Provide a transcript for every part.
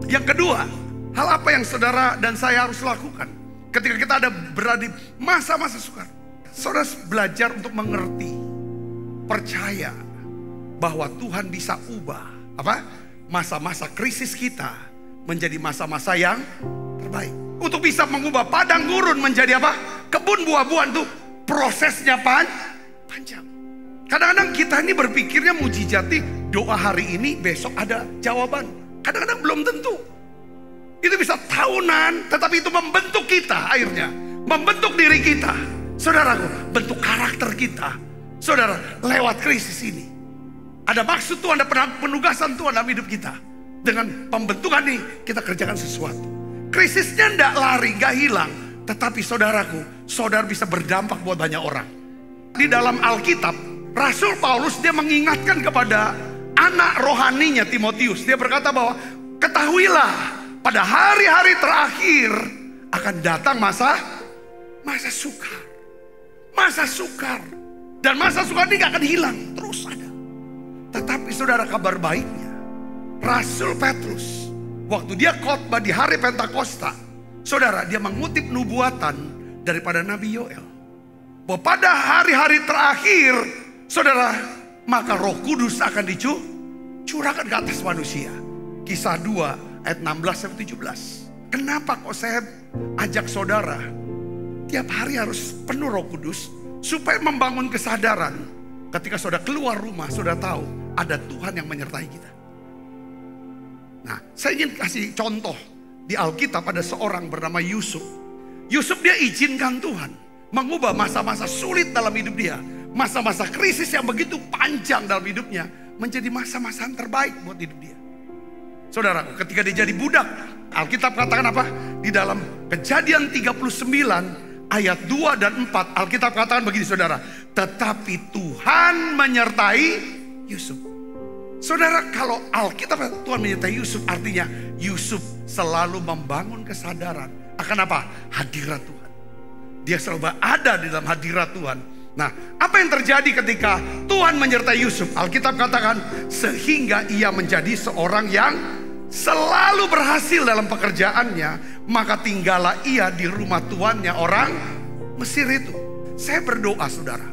Yang kedua, hal apa yang saudara dan saya harus lakukan ketika kita berada di masa-masa sukar? Saudara belajar untuk mengerti, percaya bahwa Tuhan bisa ubah masa-masa krisis kita menjadi masa-masa yang terbaik. Untuk bisa mengubah padang gurun menjadi kebun buah-buahan, tuh prosesnya panjang. Kadang-kadang kita ini berpikirnya mujizati, doa hari ini besok ada jawaban. Kadang-kadang belum tentu. Itu bisa tahunan, tetapi itu membentuk kita akhirnya. Membentuk diri kita. Saudaraku, bentuk karakter kita. Saudara, lewat krisis ini. Ada maksud Tuhan, ada penugasan Tuhan dalam hidup kita. Dengan pembentukan ini, kita kerjakan sesuatu. Krisisnya tidak lari, gak hilang. Tetapi saudaraku, saudara bisa berdampak buat banyak orang. Di dalam Alkitab, Rasul Paulus dia mengingatkan kepada anak rohaninya Timotius. Dia berkata bahwa ketahuilah pada hari-hari terakhir akan datang masa sukar. Masa sukar. Dan masa sukar ini gak akan hilang, terus ada. Tetapi saudara, kabar baiknya, Rasul Petrus waktu dia khotbah di hari Pentakosta, saudara, dia mengutip nubuatan daripada Nabi Yoel. Bahwa pada hari-hari terakhir, saudara, maka Roh Kudus akan dicurahkan ke atas manusia. Kisah 2 ayat 16-17. Kenapa kok saya ajak saudara tiap hari harus penuh Roh Kudus? Supaya membangun kesadaran. Ketika saudara keluar rumah, saudara tahu ada Tuhan yang menyertai kita. Nah, saya ingin kasih contoh di Alkitab, ada seorang bernama Yusuf. Yusuf dia izinkan Tuhan mengubah masa-masa sulit dalam hidup dia. Masa-masa krisis yang begitu panjang dalam hidupnya menjadi masa-masa yang terbaik buat hidup dia. Saudara, ketika dia jadi budak, Alkitab katakan apa? Di dalam Kejadian 39 ayat 2 dan 4, Alkitab katakan begini, saudara. Tetapi Tuhan menyertai Yusuf. Saudara, kalau Alkitab Tuhan menyertai Yusuf, artinya Yusuf selalu membangun kesadaran akan apa? Hadirat Tuhan. Dia selalu ada di dalam hadirat Tuhan. Nah, apa yang terjadi ketika Tuhan menyertai Yusuf? Alkitab katakan sehingga ia menjadi seorang yang selalu berhasil dalam pekerjaannya, maka tinggallah ia di rumah tuannya orang Mesir itu. Saya berdoa, saudara,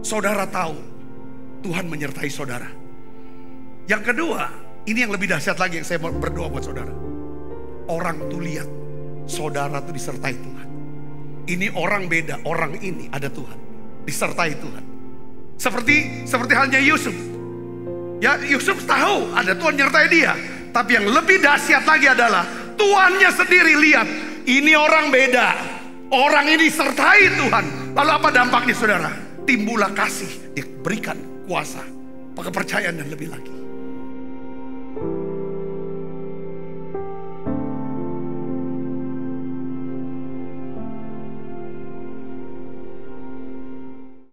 saudara tahu Tuhan menyertai saudara. Yang kedua, ini yang lebih dahsyat lagi yang saya berdoa buat saudara. Orang tuh lihat saudara tuh disertai Tuhan. Ini orang beda, orang ini ada Tuhan, disertai Tuhan. Seperti halnya Yusuf. Ya, Yusuf tahu ada Tuhan menyertai dia. Tapi yang lebih dahsyat lagi adalah Tuhannya sendiri lihat, ini orang beda. Orang ini disertai Tuhan. Lalu apa dampaknya, saudara? Timbullah kasih, diberikan kuasa, kepercayaan dan lebih lagi.